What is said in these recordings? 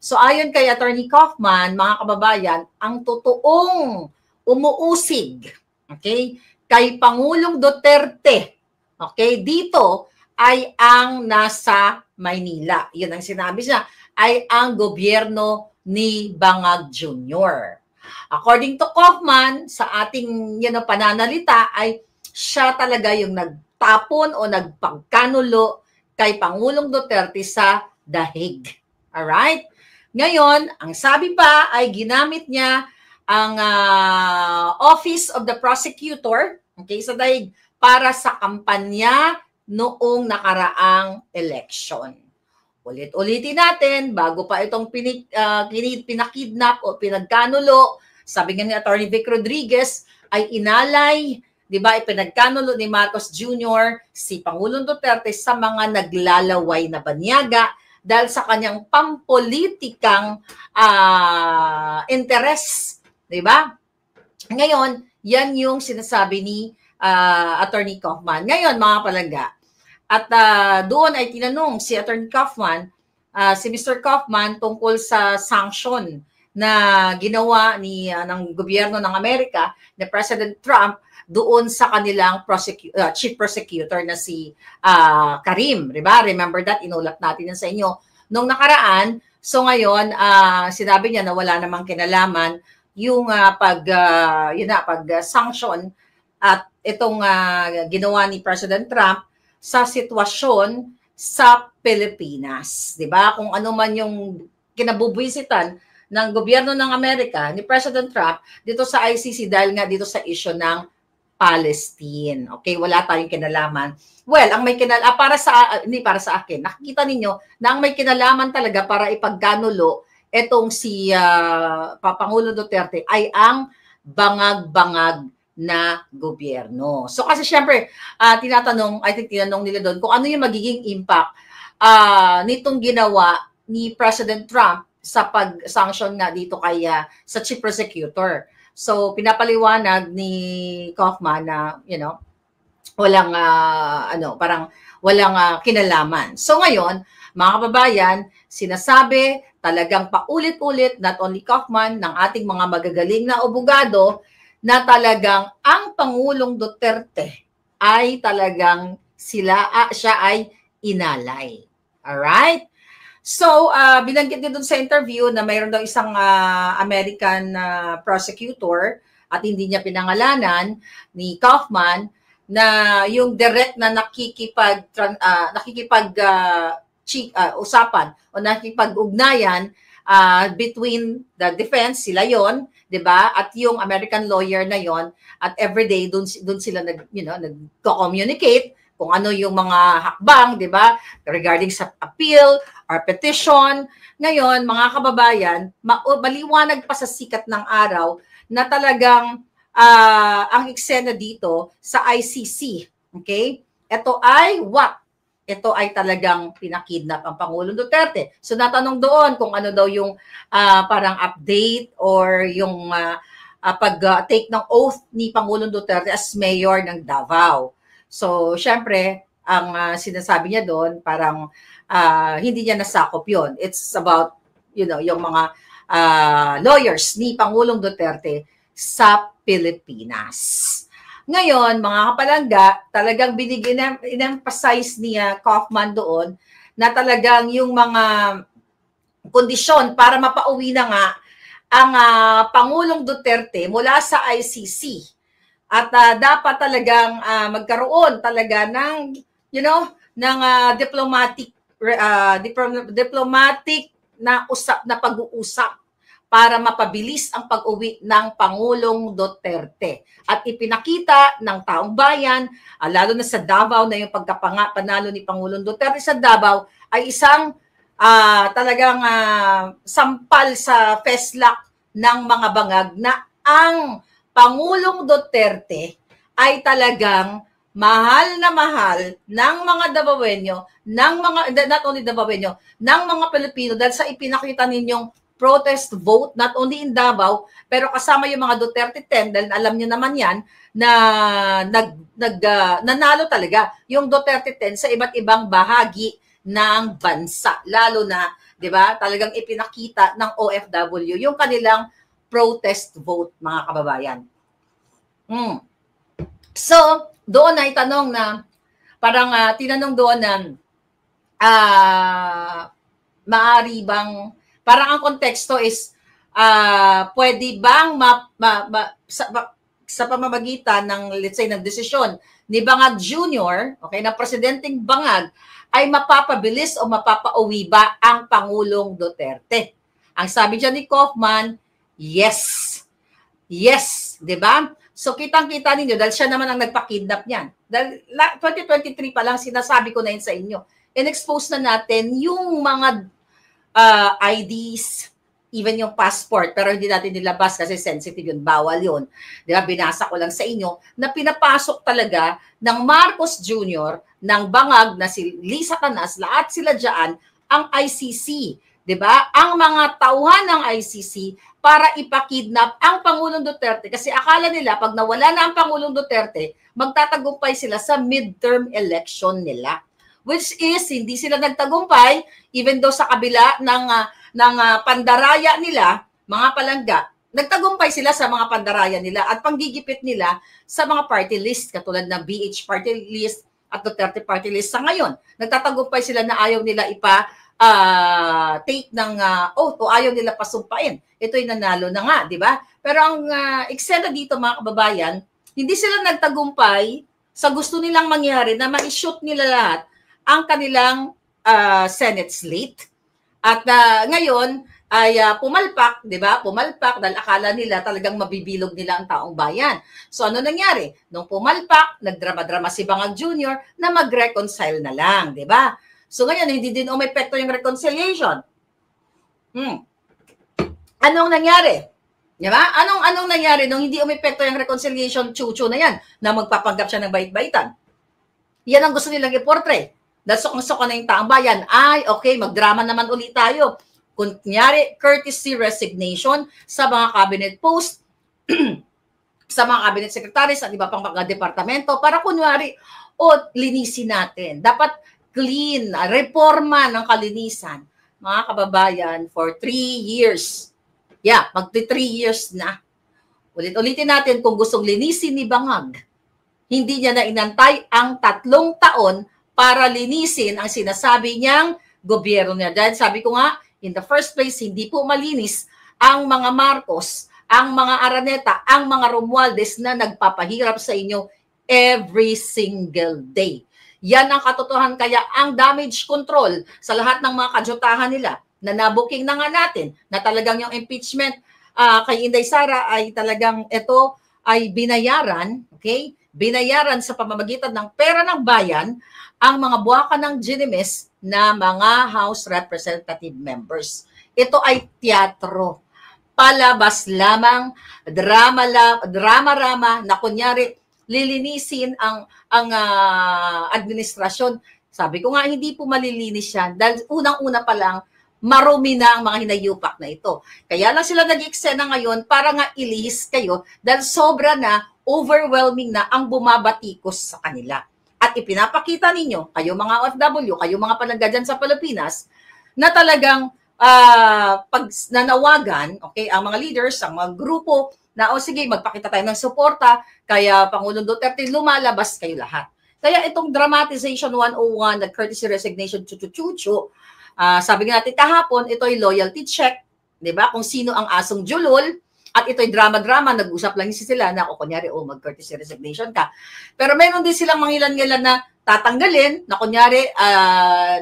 So ayon kay Attorney Kaufman, mga kababayan, ang totoong umuusig, okay, kay Pangulong Duterte, okay, dito ay ang nasa Maynila. Yun ang sinabi niya, ay ang gobyerno ni Bangag Jr. According to Kaufman, sa ating pananalita ay siya talaga yung nagtapon o nagpagkanulo kay Pangulong Duterte sa dahig. Alright? Ngayon, ang sabi pa ay ginamit niya ang Office of the Prosecutor, okay, sa dahig para sa kampanya noong nakaraang election. Ulit-ulitin natin, bago pa itong pinakidnap o pinagkanulo, sabi nga ni Attorney Vic Rodriguez, ay inalay, di ba, ipinagkanulo ni Marcos Jr. si Pangulong Duterte sa mga naglalaway na banyaga dahil sa kanyang pampolitikang interes, di ba? Ngayon, yan yung sinasabi ni Attorney Kaufman. Ngayon, mga palangga, at doon ay tinanong si Attorney Kaufman, si Mr. Kaufman tungkol sa sanction na ginawa ng gobyerno ng Amerika, ni President Trump, doon sa kanilang chief prosecutor na si Karim. Diba? Remember that? Inulat natin yan sa inyo nung nakaraan. So ngayon, sinabi niya na wala namang kinalaman yung pag-sanction at itong ginawa ni President Trump sa sitwasyon sa Pilipinas. Diba? Kung ano man yung kinabubuisitan ng gobyerno ng Amerika, ni President Trump, dito sa ICC dahil nga dito sa issue ng Palestine. Okay, wala tayong kinalaman. Well, ang may kinalaman, hindi para sa akin, nakikita ninyo na ang may kinalaman talaga para ipagkanulo etong si Pangulo Duterte ay ang bangag-bangag na gobyerno. So kasi syempre, tinanong nila doon kung ano yung magiging impact nitong ginawa ni President Trump sa pag-sanction nga dito kay sa chief prosecutor. So pinapaliwanag ni Kaufman na walang walang kinalaman. So ngayon, mga kababayan, sinasabi talagang paulit-ulit not only Kaufman ng ating mga magagaling na abogado na talagang ang Pangulong Duterte ay talagang siya ay inalay. Alright? So, binanggit din dun sa interview na mayroon daw isang American prosecutor at hindi niya pinangalanan ni Kaufman na yung direct na usapan o nakikipag-ugnayan between the defense, sila yon, 'di ba? At yung American lawyer na yon, at everyday doon sila nagko-communicate kung ano yung mga hakbang, 'di ba? Regarding sa appeal or petition. Ngayon, mga kababayan, maliwanag pa sa sikat ng araw na talagang ang eksena dito sa ICC, okay? Ito ay what? Ito ay talagang pinakidnap ang Pangulong Duterte. So natanong doon kung ano daw yung parang update or yung pag-take ng oath ni Pangulong Duterte as mayor ng Davao. So syempre, ang sinasabi niya doon parang hindi niya nasakop yun. It's about, yung mga lawyers ni Pangulong Duterte sa Pilipinas. Ngayon, mga kapalangga, talagang in-emphasize niya Kaufman doon na talagang yung mga kondisyon para mapauwi na nga ang Pangulong Duterte mula sa ICC. At dapat talagang magkaroon talaga ng, ng diplomatic na pag-uusap para mapabilis ang pag-uwi ng Pangulong Duterte. At ipinakita ng taong bayan, lalo na sa Davao, na yung pagkapanalo ni Pangulong Duterte sa Davao ay isang talagang sampal sa feslak ng mga bangag na ang Pangulong Duterte ay talagang mahal na mahal ng mga Davaoenyo, not only Davaoenyo, ng mga Pilipino dahil sa ipinakita ninyong protest vote, not only in Davao, pero kasama yung mga Duterte 10, dahil alam nyo naman yan, na nanalo talaga yung Duterte 10 sa iba't ibang bahagi ng bansa, lalo na 'di ba? Talagang ipinakita ng OFW yung kanilang protest vote, mga kababayan. So, doon ay tanong na, parang tinanong doon na, maaari bang, parang ang konteksto is, pwede bang sa pamamagitan ng, let's say, ng desisyon ni Bangag Jr., okay, na presidenteng Bangag, ay mapapabilis o mapapauwi ba ang Pangulong Duterte? Ang sabi dyan ni Kaufman, yes. Yes, di ba? So kitang-kita ninyo, dahil siya naman ang nagpa-kidnap niyan. Dahil 2023 pa lang, sinasabi ko na yun sa inyo. In-expose na natin yung mga IDs, even yung passport, pero hindi natin nilabas kasi sensitive yun, bawal yun. Di ba? Binasa ko lang sa inyo na pinapasok talaga ng Marcos Jr., ng Bangag, na si Lisa Canas, lahat sila dyan, ang ICC. Di ba? Ang mga tauhan ng ICC para ipakidnap ang Pangulong Duterte kasi akala nila pag nawala na ang Pangulong Duterte, magtatagumpay sila sa midterm election nila. Which is, hindi sila nagtagumpay, even though sa kabila ng pandaraya nila, mga palangga, nagtagumpay sila sa mga pandaraya nila at panggigipit nila sa mga party list, katulad ng BH party list at Duterte party list sa ngayon. Nagtatagumpay sila na ayaw nila take ng oath o ayaw nila pasumpain. Ito'y nanalo na nga, di ba? Pero ang eksena dito, mga kababayan, hindi sila nagtagumpay sa gusto nilang mangyari na ma-shoot nila lahat ang kanilang Senate slate. At ngayon ay pumalpak, di ba? Pumalpak dahil akala nila talagang mabibilog nila ang taong bayan. So ano nangyari? Nung pumalpak, nagdrama-drama si Bangag Jr. na mag-reconcile na lang, di ba? So ngayon, hindi din umepekto yung reconciliation. Anong nangyari? Diba? Anong nangyari nung hindi umepekto yung reconciliation chuchu na yan, na magpapanggap siya ng bait-baitan? Yan ang gusto nilang i-portray. Dahil sukang-suka na yung taong bayan. Ay, okay, magdrama naman ulit tayo. Kunyari, courtesy resignation sa mga cabinet post, sa mga cabinet secretaries at iba pang mga departamento para kunyari, linisin natin. Dapat clean, reforma ng kalinisan. Mga kababayan, for 3 years. Yeah, magti 3 years na. Ulit-ulitin natin kung gustong linisin ni Bangag. Hindi niya na inantay ang 3 taon para linisin ang sinasabi niyang gobyerno niya. Dahil sabi ko nga, in the first place, hindi po malinis ang mga Marcos, ang mga Araneta, ang mga Romualdez na nagpapahirap sa inyo every single day. Yan ang katotohanan. Kaya ang damage control sa lahat ng mga kadyutahan nila na nabuking na nga natin na talagang yung impeachment kay Inday Sara ay talagang ito ay binayaran, okay? Binayaran sa pamamagitan ng pera ng bayan ang mga buwakan ng Ginimes na mga House Representative members. Ito ay teatro. Palabas lamang, drama-rama na kunyari lilinisin ang administrasyon. Sabi ko nga, hindi po malilinis yan. Dahil unang-una pa lang, marumi na ang mga hinayupak na ito. Kaya lang sila nag-eksena ngayon para nga ilihis kayo dahil sobra na, overwhelming na ang bumabatikos sa kanila. At ipinapakita ninyo, kayo mga OFW, kayo mga palangga dyan sa Pilipinas, na talagang pag nanawagan, okay, ang mga leaders, ang mga grupo, na sige, magpakita tayo ng suporta, kaya Pangulong Duterte, lumalabas kayo lahat. Kaya itong dramatization 101, the courtesy resignation, chuchu-chuchu, sabi nga natin kahapon, ito ay loyalty check, di ba? Kung sino ang asong julol, at ito'y drama-drama, nag-usap lang sila na, kunyari, mag-courtesy resignation ka. Pero meron din silang mangilan-ngilan na tatanggalin, na kunyari,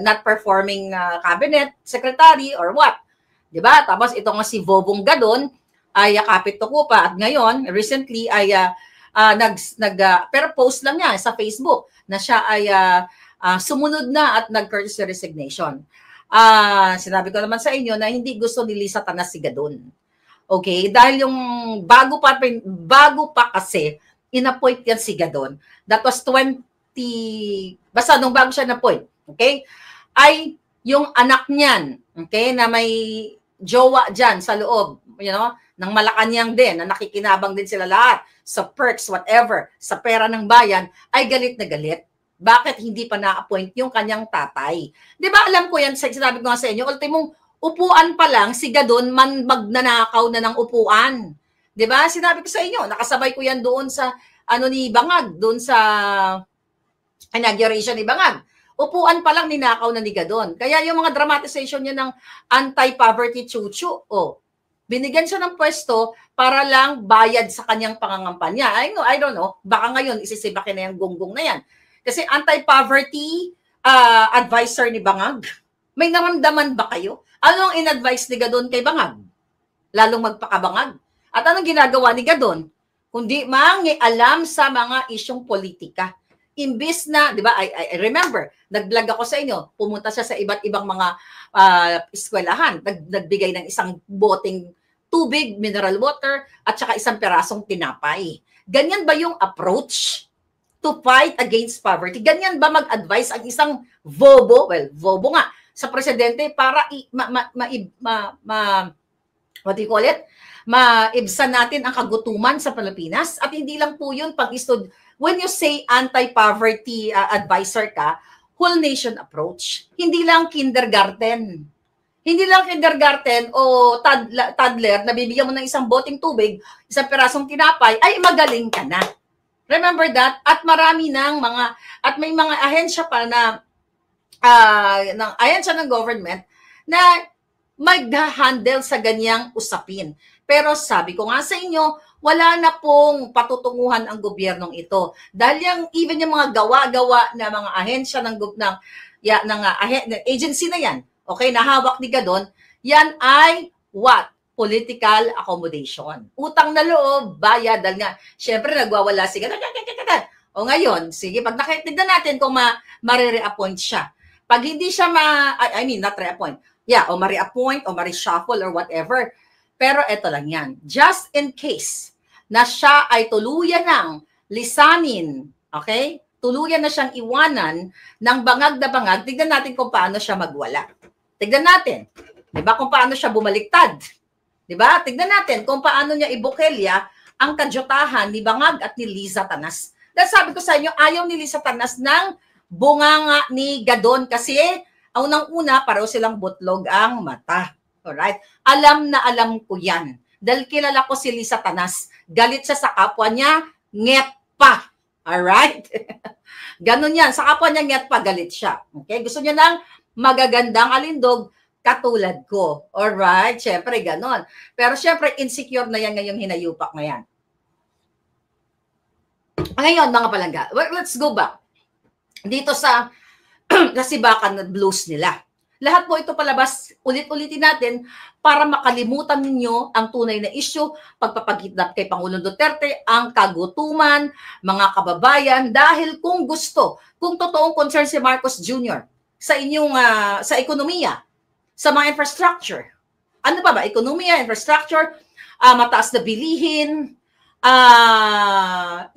not performing cabinet secretary or what. Di ba? Tapos ito nga si Bobong Gadon, ay kapit ko pa. At ngayon, recently, ay pero post lang niya sa Facebook na siya ay sumunod na at nag-courtesy resignation. Sinabi ko naman sa inyo na hindi gusto ni Lisa Canas si Gadon. Okay? Dahil yung bago pa kasi, in-appoint yan si Gadon. That was basta nung bago siya na-appoint. Okay? Ay yung anak niyan, okay, na may jowa dyan sa loob, ng Malacanang din, na nakikinabang din sila lahat sa perks, whatever, sa pera ng bayan, ay galit na galit. Bakit hindi pa na-appoint yung kanyang tatay? Di ba alam ko yan, sinabi ko nga sa inyo, upuan pa lang, si Gadon magnanakaw na ng upuan. 'Di ba? Sinabi ko sa inyo, nakasabay ko yan doon sa ano ni Bangag, doon sa inauguration ni Bangag. Upuan pa lang ninakaw na ni Gadon. Kaya yung mga dramatization niya ng anti-poverty chuchu, binigyan siya ng pwesto para lang bayad sa kanyang pangangampanya. I don't know, baka ngayon isisibakin na yung gonggong na yan. Kasi anti-poverty advisor ni Bangag, may naramdaman ba kayo? Ano ang in-advise ni Gadon kay Bangag? Lalong magpakabangag. At anong ginagawa ni Gadon? Kundi mangialam sa mga isyong politika. Imbis na, di ba, I remember, nag-vlog ako sa inyo, pumunta siya sa iba't ibang mga eskwelahan, nagbigay ng isang boteng tubig, mineral water, at saka isang perasong tinapay. Ganyan ba yung approach to fight against poverty? Ganyan ba mag-advise ang isang bobo, well, bobo nga, sa presidente para what do you call it? Maibsan natin ang kagutuman sa Pilipinas? At hindi lang po yun when you say anti-poverty advisor ka, whole nation approach. Hindi lang kindergarten. Hindi lang kindergarten o toddler na bibigyan mo ng isang boteng tubig, isang perasong tinapay, ay magaling ka na. Remember that? At marami at may mga ahensya pa na ahensya ng government na mag-handle sa ganyang usapin. Pero sabi ko nga sa inyo, wala na pong patutunguhan ang gobyernong ito. Dahil even yung mga gawa-gawa na mga ahensya ng agency na yan, okay, nahawak ni Gadon, yan ay what? Political accommodation. Utang na loob, bayad, dahil nga, syempre nagwawala si Gadon. O ngayon, sige, pag tignan natin kung ma-re-appoint siya. Pag hindi siya not re-appoint, o ma-re-appoint, o ma-reshuffle, or whatever. Pero eto lang yan. Just in case na siya ay tuluyan ng lisanin, okay? Tuluyan na siyang iwanan ng bangag na bangag, tignan natin kung paano siya magwala. Tignan natin. Diba? Kung paano siya bumaliktad. Diba? Tignan natin kung paano niya ibukelya ang kadyutahan ni Bangag at ni Liza Tanas. Dahil sabi ko sa inyo, ayaw ni Liza Tanas ng bunganga ni Gadon kasi unang-una, pareho silang butlog ang mata. Alright? Alam na alam ko yan. Dahil kilala ko si Liza Tanas. Galit siya sa kapwa niya, nget pa. Alright? Ganun yan. Sa kapwa niya, nget pa, galit siya. Okay? Gusto niya ng magagandang alindog katulad ko. Alright? Siyempre, ganun. Pero siyempre, insecure na yan ngayong hinayupak na yan. Ngayon, mga palangga, let's go back. Dito sa nasibakan blues nila. Lahat po ito palabas, ulit-ulitin natin para makalimutan ninyo ang tunay na issue, pagpapagitnap kay Pangulong Duterte, ang kagutuman, mga kababayan, dahil kung totoong concern si Marcos Jr. sa inyong, sa ekonomiya, sa mga infrastructure. Ano ba? Ekonomiya, infrastructure, mataas na bilihin,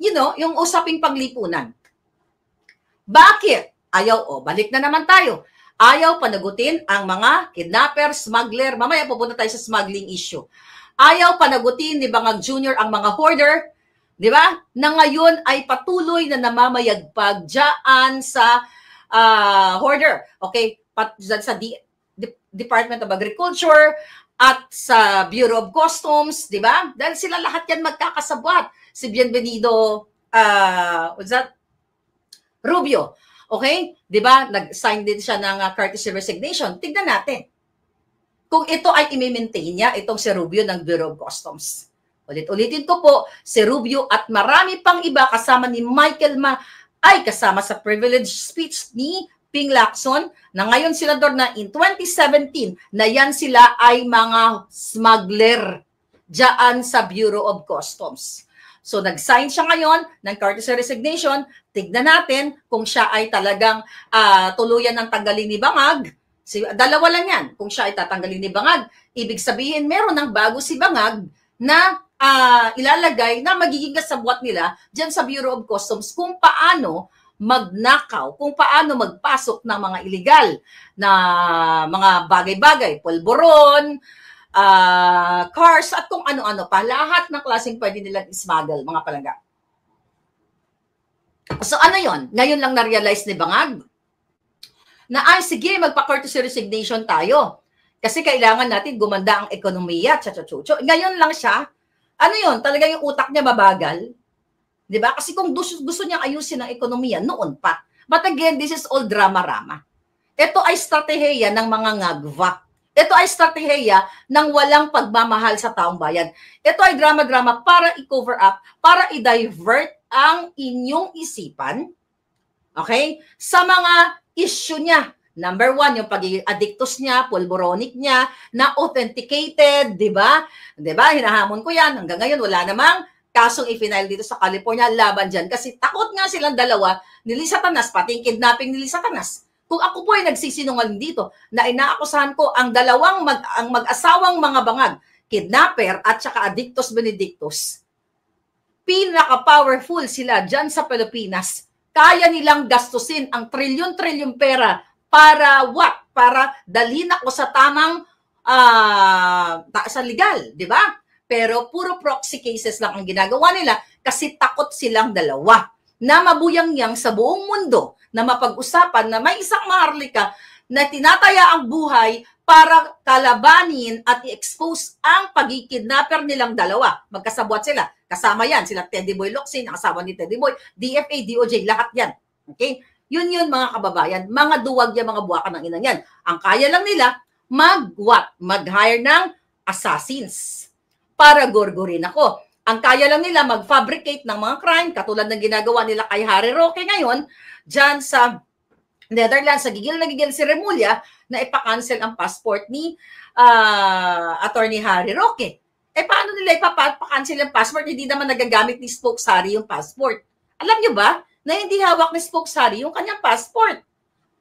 yung usaping paglipunan. Bakit? Balik na naman tayo. Ayaw panagutin ang mga kidnapper, smuggler. Mamaya pupunta tayo sa smuggling issue. Ayaw panagutin ni Bangag Jr. ang mga hoarder, di ba? Na ngayon ay patuloy na namamayagpag dyan sa hoarder. Okay? Sa Department of Agriculture at sa Bureau of Customs, di ba? Dahil sila lahat yan magkakasabwat. Si Bienvenido, Rubio. Okay? 'Di ba? Nag-sign din siya ng courtesy resignation. Tignan natin. Kung ito ay i-maintain niya, itong si Rubio ng Bureau of Customs. Ulit-ulitin ko po, si Rubio at marami pang iba kasama ni Michael ay kasama sa privilege speech ni Ping Lacson na ngayon senador na in 2017 na yan sila ay mga smuggler diyan sa Bureau of Customs. So nag-sign siya ngayon ng courtesy resignation. Tignan natin kung siya ay talagang tuluyan ng tanggalin ni Bangag. Dalawa lang yan. Kung siya ay tatanggalin ni Bangag, ibig sabihin meron ng bago si Bangag na ilalagay na magiging kasabwat nila dyan sa Bureau of Customs kung paano magnakaw, kung paano magpasok ng mga illegal na mga bagay-bagay, polboron, cars, at kung ano-ano pa. Lahat ng klaseng pwede nilang ismuggle, mga palangga. So ano yon? Ngayon lang na-realize ni Bangag na sige, magpa-courtesy resignation tayo. Kasi kailangan natin gumanda ang ekonomiya, chachachucho. Ngayon lang siya, ano yun, talaga yung utak niya mabagal. Di ba? Kasi kung gusto niya ayusin ang ekonomiya, noon pa. But again, this is all drama-rama. Ito ay strategiya ng mga ngagva. Ito ay strategiya ng walang pagmamahal sa taong bayan. Ito ay drama-drama para i-cover up, para i-divert ang inyong isipan, okay, sa mga issue niya. Number one, yung pagiging addictus niya, pulboronic niya, na authenticated, di ba? Di ba? Hinahamon ko yan. Hanggang ngayon, wala namang kasong i-file dito sa California laban dyan. Kasi takot nga silang dalawa ni Lisa Tanas, pati yung kidnapping ni Lisa Tanas. Kung ako po ay nagsisinungaling dito, na inaakusahan ko ang dalawang mag-asawang mga bangag, kidnapper at saka addictus benedictus, pinaka-powerful sila dyan sa Pilipinas. Kaya nilang gastusin ang trilyon-trilyon pera para what? Para dalhin ako sa tamang sa legal, di ba? Pero puro proxy cases lang ang ginagawa nila kasi takot silang dalawa na mabuyang-yang sa buong mundo na mapag-usapan na may isang maharlika na tinataya ang buhay para kalabanin at i-expose ang pagkikidnapper nilang dalawa. Magkasabwat sila. Kasama yan. Sila Teddy Boy Locsin, ang asawa ni Teddy Boy, DFA, DOJ, lahat yan. Okay? Yun mga kababayan. Mga duwag yan, mga buwakan ng inang yan. Ang kaya lang nila, mag-hire ng assassins para gorgorin ako. Ang kaya lang nila mag-fabricate ng mga crime, katulad ng ginagawa nila kay Harry Roque ngayon, dyan sa Netherlands, sa gigil na gigil si Remulla, na ipa-cancel ang passport ni Attorney Harry Roque. Paano nila ipa-cancel ang passport? Hindi naman nagagamit ni Spokes Harry yung passport. Alam nyo ba na hindi hawak ni Spokes Harry yung kanyang passport?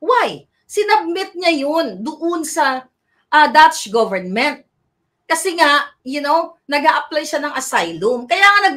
Why? Sinubmit niya yun doon sa Dutch government. Kasi nga, nag-a-apply siya ng asylum. Kaya nga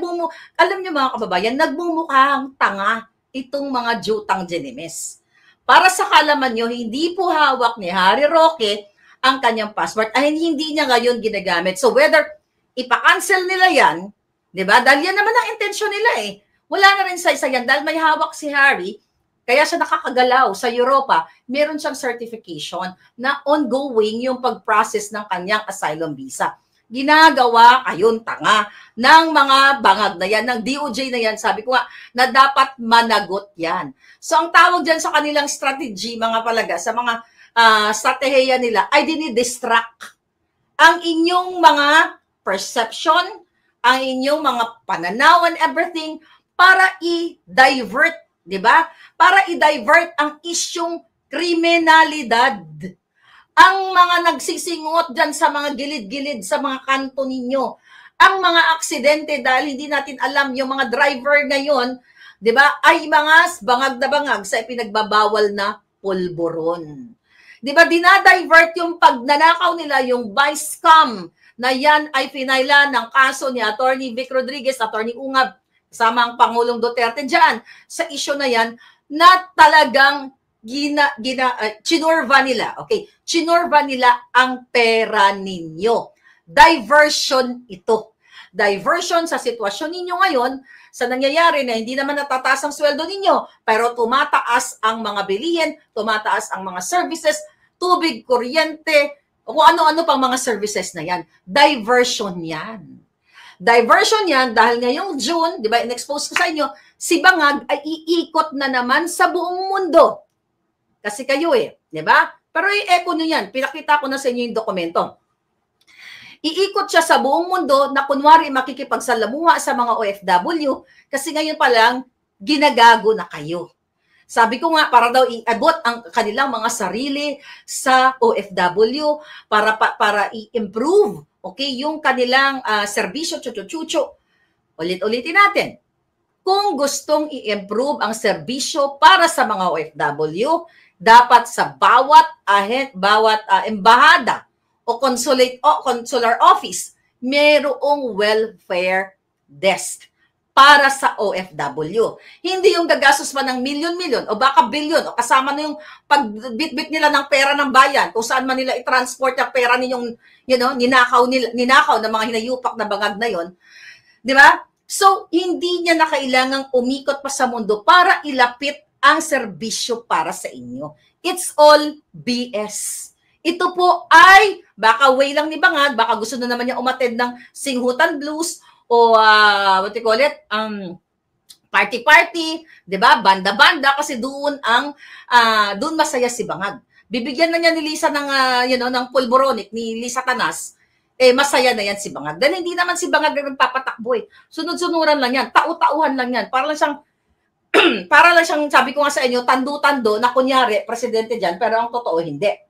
alam niyo mga kababayan, nagbumukhang tanga itong mga jutang Genimes. Para sa kalaman nyo, hindi po hawak ni Harry Roque ang kanyang passport ay hindi niya ngayon ginagamit. So whether ipa-cancel nila yan, di ba? Dahil yan naman ang intensyon nila eh. Wala na rin sa isa yan. Dahil may hawak si Harry, kaya siya nakakagalaw sa Europa, meron siyang certification na ongoing yung pag-process ng kanyang asylum visa. Ginagawa kayong tanga ng mga bangag na yan, ng DOJ na yan, sabi ko nga, na dapat managot yan. So ang tawag dyan sa kanilang strategy, mga palaga, sa mga strategiya nila, ay dinidistract ang inyong mga perception, ang inyong mga pananaw and everything, para i-divert, di ba? Para i-divert ang isyong kriminalidad. Ang mga nagsisingot dyan sa mga gilid-gilid, sa mga kanto ninyo, ang mga aksidente dahil hindi natin alam yung mga driver ngayon, di ba, ay mga bangag na bangag sa ipinagbabawal na pulburon. Di ba, dinadivert yung pagnanakaw nila, yung vice scam, na yan ay pinaila ng kaso ni Attorney Vic Rodriguez, Attorney Ungab, kasama ang Pangulong Duterte dyan, sa issue na yan, na talagang chinorva nila. Okay, chinorva nila ang pera ninyo. Diversion ito. Diversion sa sitwasyon ninyo ngayon, sa nangyayari na hindi naman natataas ang sweldo ninyo, pero tumataas ang mga bilihin, tumataas ang mga services, tubig, kuryente, o kung ano-ano pang mga services na yan. Diversion yan. Diversion yan dahil ngayong June, di ba, in-expose ko sa inyo, si Bangag ay iikot na naman sa buong mundo. Kasi kayo di ba? Pero i-echo nyo yan. Pinakita ko na sa inyo yung dokumento. Iikot siya sa buong mundo na kunwari makikipagsalamuha sa mga OFW kasi ngayon pa lang ginagago na kayo. Sabi ko nga, para daw i-abot ang kanilang mga sarili sa OFW para i-improve, okay, yung kanilang serbisyo, chucho-chucho. Ulit-ulitin natin. Kung gustong i-improve ang serbisyo para sa mga OFW, dapat sa bawat embahada o consulate o consular office, mayroong welfare desk para sa OFW. Hindi yung gagastos pa ng milyon-milyon o baka bilyon o kasama na yung pagbitbit nila ng pera ng bayan kung saan man nila i-transport yung pera ninyong, ninakaw ng mga hinayupak na bangag na yon. Di ba? So, hindi niya na kailangang umikot pa sa mundo para ilapit ang serbisyo para sa inyo. It's all BS. Ito po ay baka way lang ni Bangag, baka gusto na naman niya umattend ng Singhutan Blues o what you call it, party-party, 'di ba? Banda-banda kasi doon masaya si Bangag. Bibigyan na niya ni Lisa ng ng pulboronic ni Lisa Tanas. Masaya na yan si Bangag. Dahil hindi naman si Bangag nagpapatakbo eh. Sunod-sunuran lang yan, tau-tauhan lang yan. Para lang siyang sabi ko nga sa inyo, tando-tando na kunyari presidente diyan, pero ang totoo hindi.